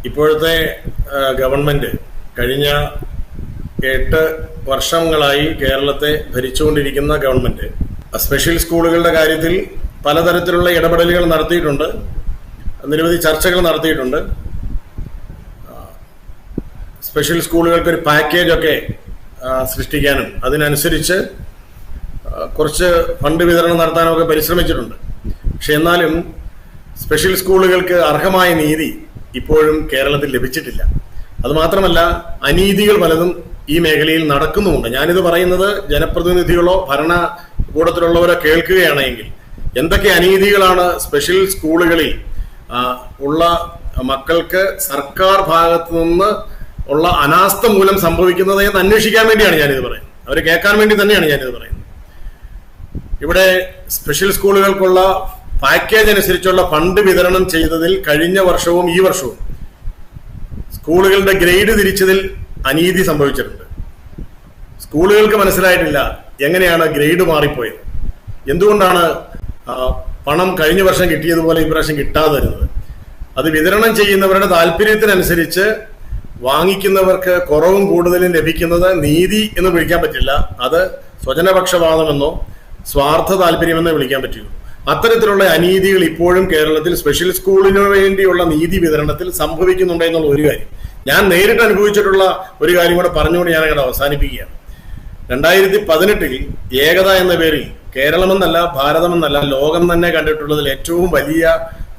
ഇപ്പോഴത്തെ ഗവൺമെന്റ് കഴിഞ്ഞ 8 വർഷങ്ങളായി കേരളത്തെ ഭരിച്ചുകൊണ്ടിരിക്കുന്ന ഗവൺമെന്റ് സ്പെഷ്യൽ സ്കൂളുകളുടെ കാര്യത്തിൽ പലതരത്തിലുള്ള ഇടപെടലുകൾ നടത്തിയിട്ടുണ്ട്, നിരവധി ചർച്ചകൾ നടത്തിയിട്ടുണ്ട്. സ്പെഷ്യൽ സ്കൂളുകൾക്ക് ഒരു പാക്കേജൊക്കെ സൃഷ്ടിക്കാനും അതിനനുസരിച്ച് കുറച്ച് ഫണ്ട് വിതരണം നടത്താനൊക്കെ പരിശ്രമിച്ചിട്ടുണ്ട്. പക്ഷെ എന്നാലും സ്പെഷ്യൽ സ്കൂളുകൾക്ക് അർഹമായ നീതി ഇപ്പോഴും കേരളത്തിൽ ലഭിച്ചിട്ടില്ല. അതുമാത്രമല്ല, അനീതികൾ പലതും ഈ മേഖലയിൽ നടക്കുന്നുമുണ്ട്. ഞാനിത് പറയുന്നത് ജനപ്രതിനിധികളോ ഭരണകൂടത്തിലുള്ളവരോ കേൾക്കുകയാണെങ്കിൽ എന്തൊക്കെ അനീതികളാണ് സ്പെഷ്യൽ സ്കൂളുകളിൽ ഉള്ള മക്കൾക്ക് സർക്കാർ ഭാഗത്തു നിന്ന് ഉള്ള അനാസ്ഥ മൂലം സംഭവിക്കുന്നത് എന്ന് അന്വേഷിക്കാൻ വേണ്ടിയാണ് ഞാനിത് പറയുന്നത്. അവർ കേൾക്കാൻ വേണ്ടി തന്നെയാണ് ഞാനിത് പറയുന്നത്. ഇവിടെ സ്പെഷ്യൽ സ്കൂളുകൾക്കുള്ള പാക്കേജ് അനുസരിച്ചുള്ള ഫണ്ട് വിതരണം ചെയ്തതിൽ കഴിഞ്ഞ വർഷവും ഈ വർഷവും സ്കൂളുകളുടെ ഗ്രേഡ് തിരിച്ചതിൽ അനീതി സംഭവിച്ചിട്ടുണ്ട്. സ്കൂളുകൾക്ക് മനസ്സിലായിട്ടില്ല എങ്ങനെയാണ് ഗ്രേഡ് മാറിപ്പോയത്, എന്തുകൊണ്ടാണ് പണം കഴിഞ്ഞ വർഷം കിട്ടിയതുപോലെ ഈ പ്രാവശ്യം കിട്ടാതെ വരുന്നത്. അത് വിതരണം ചെയ്യുന്നവരുടെ താല്പര്യത്തിനനുസരിച്ച് വാങ്ങിക്കുന്നവർക്ക് കുറവും കൂടുതലും ലഭിക്കുന്നത് നീതി എന്ന് വിളിക്കാൻ പറ്റില്ല. അത് സ്വജനപക്ഷപാതമെന്നോ സ്വാർത്ഥ താല്പര്യമെന്നോ വിളിക്കാൻ പറ്റുള്ളൂ. അത്തരത്തിലുള്ള അനീതികൾ ഇപ്പോഴും കേരളത്തിൽ സ്പെഷ്യൽ സ്കൂളിന് വേണ്ടിയുള്ള നീതി വിതരണത്തിൽ സംഭവിക്കുന്നുണ്ട് എന്നുള്ള ഒരു കാര്യം ഞാൻ നേരിട്ട് അനുഭവിച്ചിട്ടുള്ള ഒരു കാര്യം കൂടെ പറഞ്ഞുകൊണ്ട് ഞാൻ അങ്ങനെ അവസാനിപ്പിക്കുകയാണ്. 2018 ഏകത എന്ന പേരിൽ കേരളമെന്നല്ല ഭാരതമെന്നല്ല ലോകം തന്നെ കണ്ടിട്ടുള്ളതിൽ ഏറ്റവും വലിയ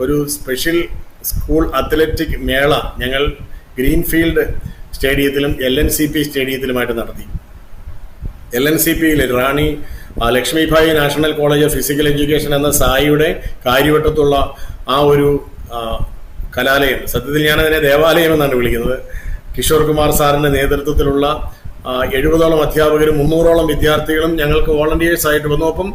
ഒരു സ്പെഷ്യൽ സ്കൂൾ അത്ലറ്റിക് മേള ഞങ്ങൾ ഗ്രീൻഫീൽഡ് സ്റ്റേഡിയത്തിലും LNCP സ്റ്റേഡിയത്തിലുമായിട്ട് നടത്തി. LNCPയിൽ Rani Lakshmibai national college of physical education എന്ന സായിയുടെ കാര്യവട്ടത്തുള്ള ആ ഒരു കലാലയം, സത്യത്തിൽ ഞാനതിനെ ദേവാലയം എന്നാണ് വിളിക്കുന്നത്, കിഷോർ കുമാർ സാറിന്റെ നേതൃത്വത്തിലുള്ള 70ഓളം അധ്യാപകരും 300ഓളം വിദ്യാർത്ഥികളും ഞങ്ങൾക്ക് വോളണ്ടിയേഴ്സ് ആയിട്ട് വന്നു. ഒപ്പം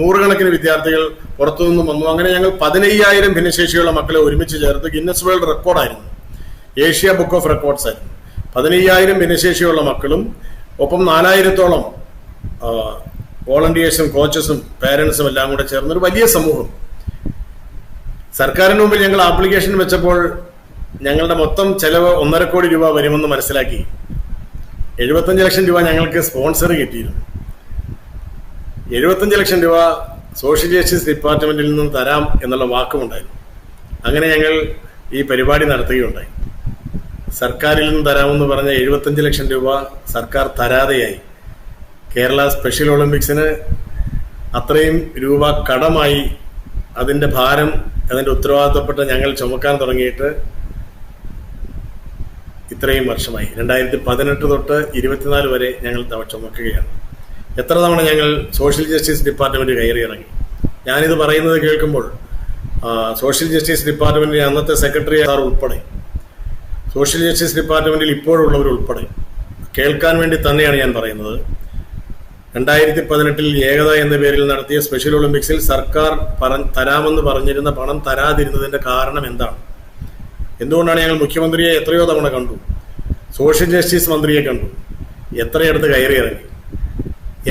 100 കണക്കിന് വിദ്യാർത്ഥികൾ പുറത്തുനിന്നും വന്നു. അങ്ങനെ ഞങ്ങൾ 15,000 ഭിന്നശേഷിയുള്ള മക്കളെ ഒരുമിച്ച് ചേർത്ത് ഗിന്നസ് വേൾഡ് റെക്കോർഡായിരുന്നു, ഏഷ്യ ബുക്ക് ഓഫ് റെക്കോർഡ്സ് ആയിരുന്നു. 15,000 ഭിന്നശേഷിയുള്ള മക്കളും ഒപ്പം 4,000ഓളം വോളണ്ടിയേഴ്സും കോച്ചസും പേരൻസും എല്ലാം കൂടെ ചേർന്നൊരു വലിയ സമൂഹം. സർക്കാരിന് മുമ്പിൽ ഞങ്ങൾ ആപ്ലിക്കേഷൻ വെച്ചപ്പോൾ ഞങ്ങളുടെ മൊത്തം ചെലവ് 1.5 കോടി രൂപ വരുമെന്ന് മനസ്സിലാക്കി 75 ലക്ഷം രൂപ ഞങ്ങൾക്ക് സ്പോൺസർ കിട്ടിയിരുന്നു. 75 ലക്ഷം രൂപ സോഷ്യൽ ജസ്റ്റിസ് ഡിപ്പാർട്ട്മെന്റിൽ നിന്നും തരാം എന്നുള്ള വാക്കുമുണ്ടായിരുന്നു. അങ്ങനെ ഞങ്ങൾ ഈ പരിപാടി നടത്തുകയുണ്ടായി. സർക്കാരിൽ നിന്ന് തരാമെന്ന് പറഞ്ഞ 75 ലക്ഷം രൂപ സർക്കാർ തരാതെയായി. കേരള സ്പെഷ്യൽ ഒളിമ്പിക്സിന് അത്രയും രൂപ കടമായി അതിൻ്റെ ഭാരം, അതിൻ്റെ ഉത്തരവാദിത്തപ്പെട്ട ഞങ്ങൾ ചുമക്കാൻ തുടങ്ങിയിട്ട് ഇത്രയും വർഷമായി. 2018 തൊട്ട് 24 വരെ ഞങ്ങൾ ചുമക്കുകയാണ്. എത്ര തവണ ഞങ്ങൾ സോഷ്യൽ ജസ്റ്റിസ് ഡിപ്പാർട്ട്മെന്റ് കയറി ഇറങ്ങി. ഞാനിത് പറയുന്നത് കേൾക്കുമ്പോൾ സോഷ്യൽ ജസ്റ്റിസ് ഡിപ്പാർട്ട്മെന്റിലെ അന്നത്തെ സെക്രട്ടറി സാർ ഉൾപ്പെടെ, സോഷ്യൽ ജസ്റ്റിസ് ഡിപ്പാർട്ട്മെന്റിൽ ഇപ്പോഴുള്ളവർ ഉൾപ്പെടെ കേൾക്കാൻ വേണ്ടി തന്നെയാണ് ഞാൻ പറയുന്നത്. 2018 ഏകത എന്ന പേരിൽ നടത്തിയ സ്പെഷ്യൽ ഒളിമ്പിക്സിൽ സർക്കാർ തരാമെന്ന് പറഞ്ഞിരുന്ന പണം തരാതിരുന്നതിന്റെ കാരണം എന്താണ്? എന്തുകൊണ്ടാണ്? ഞങ്ങൾ മുഖ്യമന്ത്രിയെ എത്രയോ തവണ കണ്ടു, സോഷ്യൽ ജസ്റ്റിസ് മന്ത്രിയെ കണ്ടു, എത്രയിടത്ത് കയറി ഇറങ്ങി.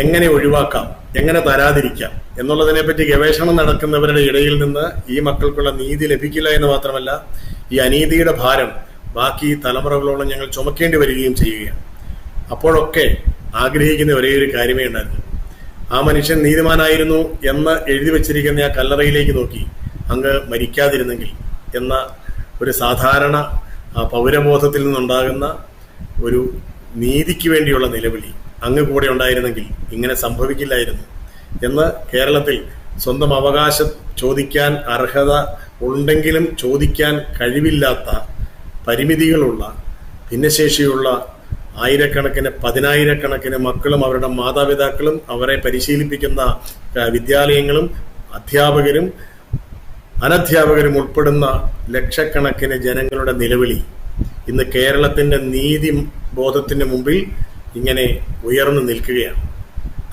എങ്ങനെ ഒഴിവാക്കാം, എങ്ങനെ തരാതിരിക്കാം എന്നുള്ളതിനെപ്പറ്റി ഗവേഷണം നടക്കുന്നവരുടെ ഇടയിൽ നിന്ന് ഈ മക്കൾക്കുള്ള നീതി ലഭിക്കില്ല എന്ന് മാത്രമല്ല, ഈ അനീതിയുടെ ഭാരം ബാക്കി തലമുറകളോളം ഞങ്ങൾ ചുമക്കേണ്ടി വരികയും ചെയ്യുകയാണ്. അപ്പോഴൊക്കെ ആഗ്രഹിക്കുന്ന ഒരേ ഒരു കാര്യമേ ഉണ്ടായിരുന്നു, ആ മനുഷ്യൻ നീതിമാനായിരുന്നു എന്ന് എഴുതി വച്ചിരിക്കുന്ന ആ കല്ലറയിലേക്ക് നോക്കി അങ്ങ് മരിക്കാതിരുന്നെങ്കിൽ എന്ന ഒരു സാധാരണ പൗരബോധത്തിൽ നിന്നുണ്ടാകുന്ന ഒരു നീതിക്ക് വേണ്ടിയുള്ള നിലവിളി അങ്ങ് കൂടെ ഉണ്ടായിരുന്നെങ്കിൽ ഇങ്ങനെ സംഭവിക്കില്ലായിരുന്നു എന്ന് കേരളത്തിൽ സ്വന്തം അവകാശം ചോദിക്കാൻ അർഹത ഉണ്ടെങ്കിലും ചോദിക്കാൻ കഴിവില്ലാത്ത, പരിമിതികളുള്ള, ഭിന്നശേഷിയുള്ള ആയിരക്കണക്കിന് 10,000-കണക്കിന് മക്കളും അവരുടെ മാതാപിതാക്കളും അവരെ പരിശീലിപ്പിക്കുന്ന വിദ്യാലയങ്ങളും അധ്യാപകരും അനധ്യാപകരും ഉൾപ്പെടുന്ന ലക്ഷക്കണക്കിന് ജനങ്ങളുടെ നിലവിളി ഇന്ന് കേരളത്തിന്റെ നീതി ബോധത്തിന് മുമ്പിൽ ഇങ്ങനെ ഉയർന്നു നിൽക്കുകയാണ്.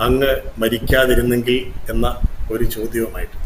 അങ്ങ് മരിക്കാതിരുന്നെങ്കിൽ എന്ന ഒരു ചോദ്യവുമായിട്ട്.